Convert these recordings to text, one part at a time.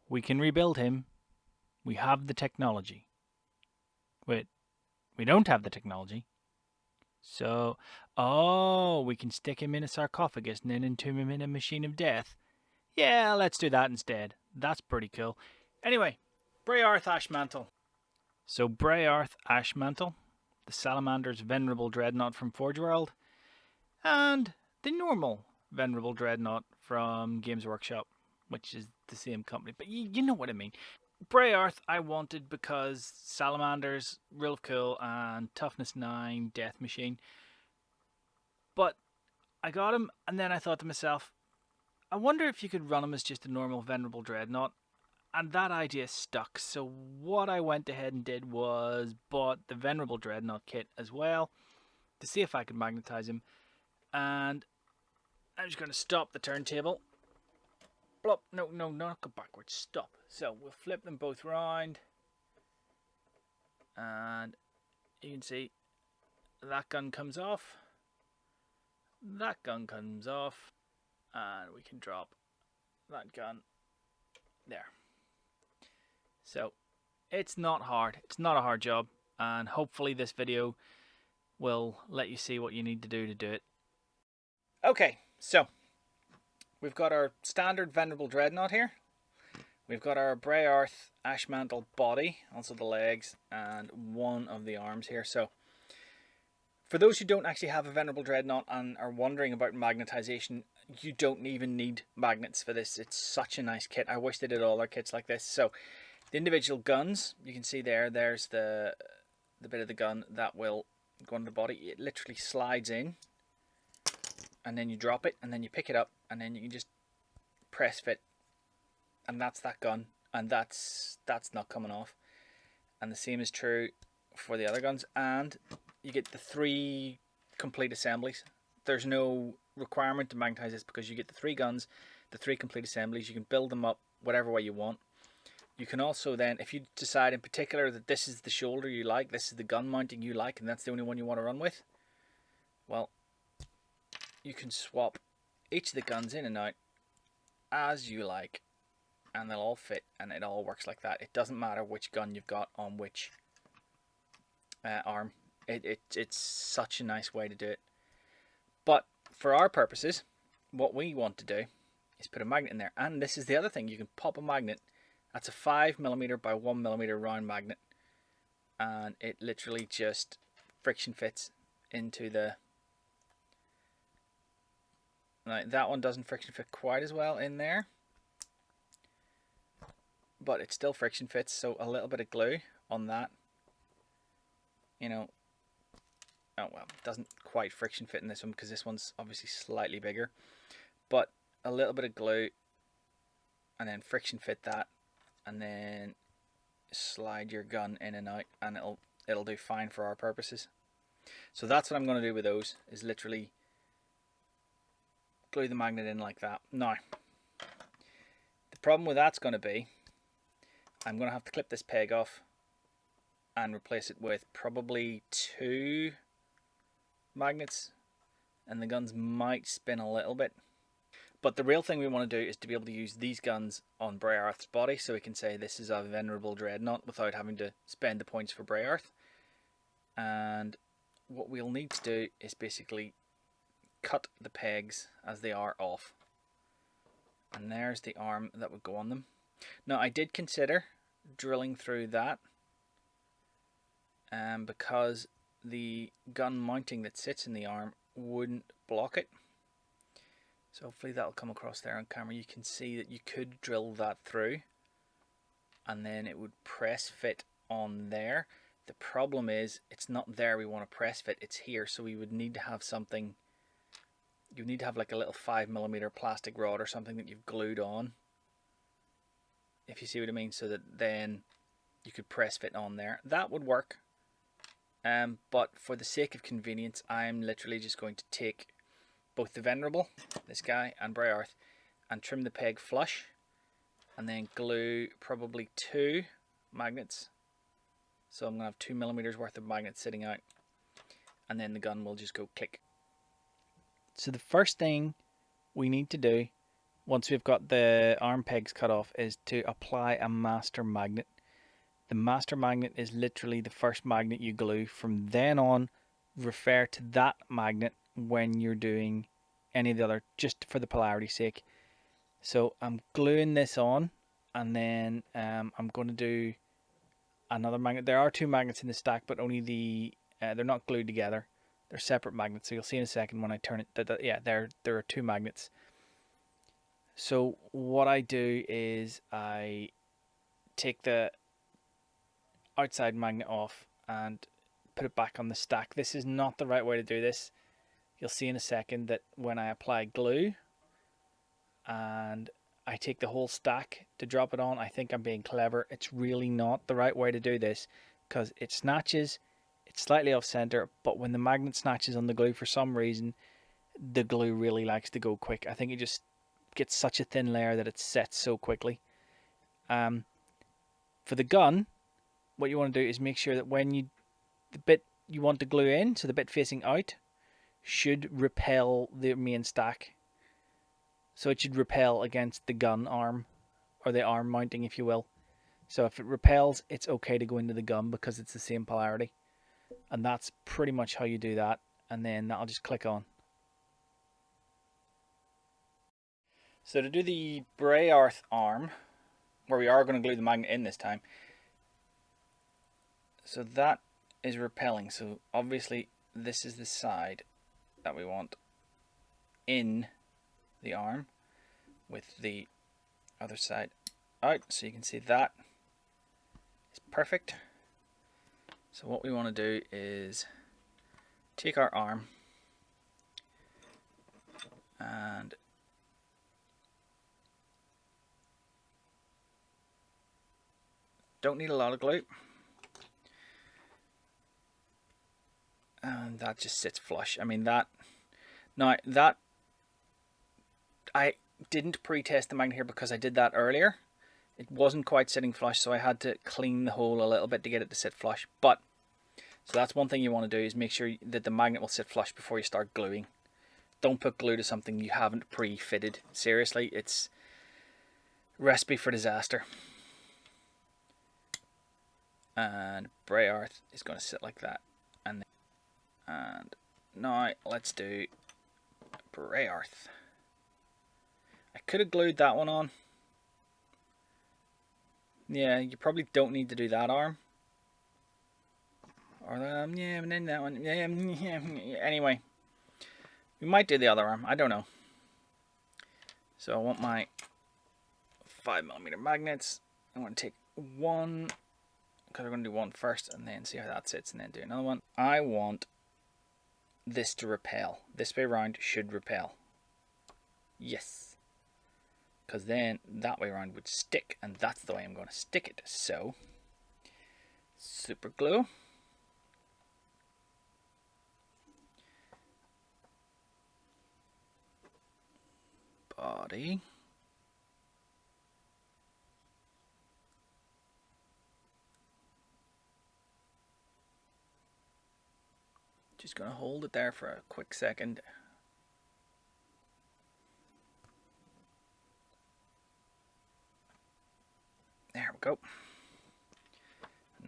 We can rebuild him. We have the technology. Wait, we don't have the technology. So, oh, we can stick him in a sarcophagus and then entomb him in a machine of death. Yeah, let's do that instead. That's pretty cool. Anyway, Bray'arth Ashmantle. So Bray'arth Ashmantle, the Salamanders Venerable Dreadnought from Forge World, and the normal Venerable Dreadnought from Games Workshop, which is the same company, but you know what I mean. Bray'arth I wanted because Salamanders, real cool, and Toughness 9, Death Machine. But I got him, and then I thought to myself, I wonder if you could run him as just a normal Venerable Dreadnought. And that idea stuck. So what I went ahead and did was bought the Venerable Dreadnought kit as well to see if I could magnetize him. And I'm just going to stop the turntable. Blop. No, not go backwards. Stop. So we'll flip them both round. And you can see that gun comes off. That gun comes off. And we can drop that gun there. So it's not hard. It's not a hard job. And hopefully this video will let you see what you need to do it. Okay, so we've got our standard Venerable Dreadnought here. We've got our Bray'arth Ashmantle body, also the legs, and one of the arms here. So for those who don't actually have a Venerable Dreadnought and are wondering about magnetization, you don't even need magnets for this. It's such a nice kit. I wish they did all their kits like this. So the individual guns, you can see there's the bit of the gun that will go on the body. It literally slides in, and then you drop it, and then you pick it up, and then you can just press fit, and that's that gun, and that's not coming off. And the same is true for the other guns, and you get the 3 complete assemblies. There's no requirement to magnetize this because you get the 3 guns, the 3 complete assemblies. You can build them up whatever way you want. You can also then, if you decide in particular that this is the shoulder you like, this is the gun mounting you like, and that's the only one you want to run with, well, you can swap each of the guns in and out as you like, and they'll all fit, and it all works like that. It doesn't matter which gun you've got on which arm. It's such a nice way to do it. But for our purposes, what we want to do is put a magnet in there. And this is the other thing, you can pop a magnet. That's a 5mm by 1mm round magnet, and it literally just friction fits into the... Now, that one doesn't friction fit quite as well in there, but it still friction fits. So a little bit of glue on that, you know. Oh well, it doesn't quite friction fit in this one because this one's obviously slightly bigger, but a little bit of glue, and then friction fit that, and then slide your gun in and out, and it'll do fine for our purposes. So that's what I'm going to do with those, is literally glue the magnet in like that. Now, the problem with that's going to be, I'm going to have to clip this peg off and replace it with probably 2 magnets, and the guns might spin a little bit. But the real thing we want to do is to be able to use these guns on Bray'arth's body, so we can say this is a Venerable Dreadnought without having to spend the points for Bray'arth. And what we'll need to do is basically cut the pegs as they are off. And there's the arm that would go on them. Now, I did consider drilling through that, because the gun mounting that sits in the arm wouldn't block it. So hopefully that'll come across there on camera. You can see that you could drill that through, and then it would press fit on there. The problem is it's not there we want to press fit, it's here. So we would need to have something, you need to have like a little 5mm plastic rod or something that you've glued on, if you see what I mean, so that then you could press fit on there. That would work, but for the sake of convenience, I'm literally just going to take both the Venerable, this guy, and Bray'arth, and trim the peg flush, and then glue probably 2 magnets. So I'm going to have 2mm worth of magnets sitting out, and then the gun will just go click. So the first thing we need to do once we've got the arm pegs cut off, is to apply a master magnet. The master magnet is literally the first magnet you glue. From then on, refer to that magnet when you're doing any of the other, just for the polarity sake. So I'm gluing this on, and then I'm going to do another magnet. There are two magnets in the stack, but only they're not glued together. They're separate magnets. So you'll see in a second when I turn it. Yeah, there are two magnets. So what I do is I take the outside magnet off and put it back on the stack. This is not the right way to do this. You'll see in a second that when I apply glue and I take the whole stack to drop it on, I think I'm being clever. It's really not the right way to do this because it snatches, it's slightly off center, but when the magnet snatches on the glue, for some reason, the glue really likes to go quick. I think it just gets such a thin layer that it sets so quickly. For the gun, what you want to do is make sure that when the bit you want to glue in, so the bit facing out, should repel the main stack. So it should repel against the gun arm, or the arm mounting, if you will. So if it repels, it's okay to go into the gun because it's the same polarity. And that's pretty much how you do that. And then that'll just click on. So to do the Bray'arth arm, where we are going to glue the magnet in this time, so that is repelling. So obviously this is the side that we want in the arm, with the other side out, so you can see that is perfect. So what we want to do is take our arm and don't need a lot of glue, and that just sits flush. I mean, that I didn't pre-test the magnet here because I did that earlier. It wasn't quite sitting flush, so I had to clean the hole a little bit to get it to sit flush. But so that's one thing you want to do, is make sure that the magnet will sit flush before you start gluing. Don't put glue to something you haven't pre-fitted. Seriously, it's recipe for disaster. And Bray'arth is going to sit like that. And now let's do Bray'arth. I could have glued that one on. Yeah, you probably don't need to do that arm. Or yeah, and then that one. Yeah. Anyway, we might do the other arm. I don't know. So I want my 5mm magnets. I'm going to take one, because we're going to do one first and then see how that sits and then do another one. I want this to repel. This way around should repel. Yes. Because then that way around would stick, and that's the way I'm going to stick it. So, super glue. Body. Just going to hold it there for a quick second. There we go.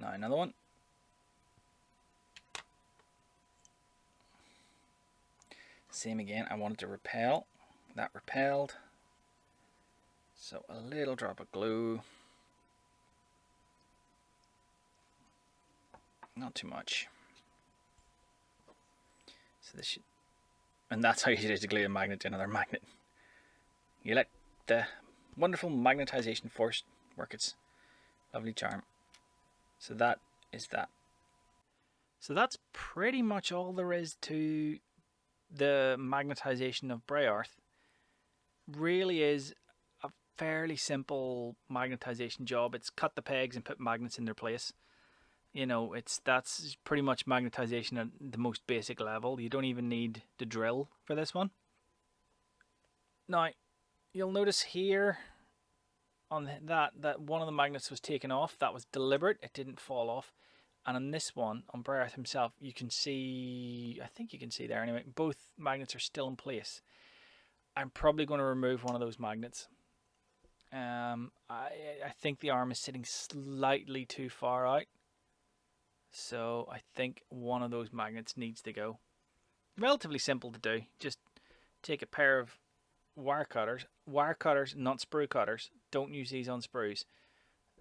Now another one. Same again, I wanted to repel. That repelled. So a little drop of glue. Not too much. So this should, and that's how you do it, to glue a magnet to another magnet. You let the wonderful magnetization force work its lovely charm. So that is that. So that's pretty much all there is to the magnetization of Bray'arth. Really is a fairly simple magnetization job. It's cut the pegs and put magnets in their place. You know, that's pretty much magnetization at the most basic level. You don't even need to drill for this one. Now, you'll notice here on that one of the magnets was taken off. That was deliberate. It didn't fall off. And on this one, on Bray'arth himself, you can see, I think you can see there anyway, both magnets are still in place. I'm probably going to remove one of those magnets. I think the arm is sitting slightly too far out, so I think one of those magnets needs to go. Relatively simple to do. Just take a pair of wire cutters, not sprue cutters. Don't use these on sprues.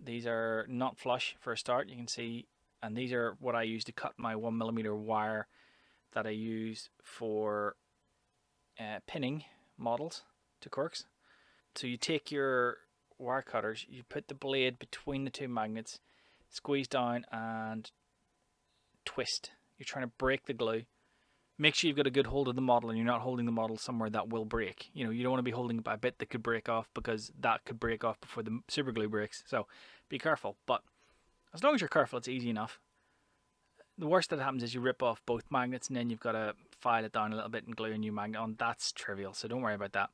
These are not flush for a start, you can see, and these are what I use to cut my 1mm wire that I use for pinning models to quirks. So you take your wire cutters, you put the blade between the two magnets, squeeze down and twist. You're trying to break the glue. Make sure you've got a good hold of the model and you're not holding the model somewhere that will break. You don't want to be holding a bit that could break off, because that could break off before the super glue breaks. So be careful. But as long as you're careful, it's easy enough. The worst that happens is you rip off both magnets and then you've got to file it down a little bit and glue a new magnet on. That's trivial, so don't worry about that.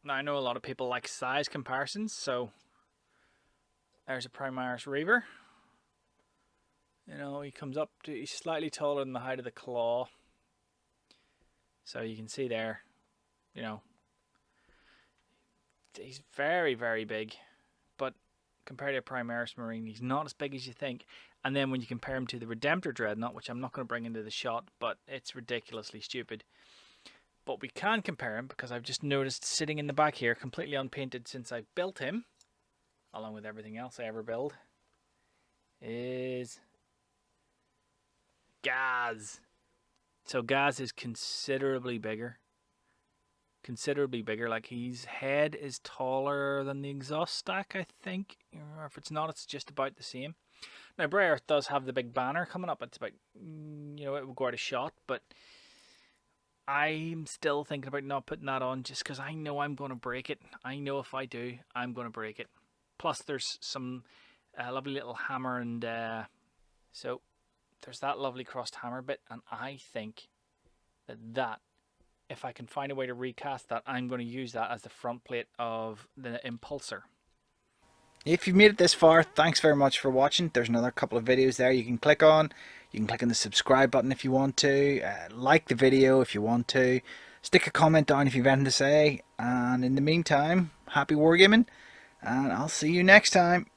Now I know a lot of people like size comparisons, so there's a Bray'arth Reaver. He comes up to, he's slightly taller than the height of the claw. So you can see there, he's very, very big. But compared to a Bray'arth Marine, he's not as big as you think. And then when you compare him to the Venerable Dreadnought, which I'm not going to bring into the shot, but it's ridiculously stupid. But we can compare him, because I've just noticed sitting in the back here, completely unpainted since I built him, along with everything else I ever build, is Gaz. So Gaz is considerably bigger. Like, his head is taller than the exhaust stack, I think. Or if it's not, it's just about the same. Now, Bray'arth does have the big banner coming up. It's about, it will go out a shot, but I'm still thinking about not putting that on, just because I know I'm going to break it. I know if I do, I'm going to break it. Plus, there's some lovely little hammer, and so there's that lovely crossed hammer bit, and I think that if I can find a way to recast that, I'm going to use that as the front plate of the impulsor. If you've made it this far, thanks very much for watching. There's another couple of videos there you can click on. You can click on the subscribe button if you want to. Like the video if you want to. Stick a comment down if you've anything to say. And in the meantime, happy wargaming. And I'll see you next time.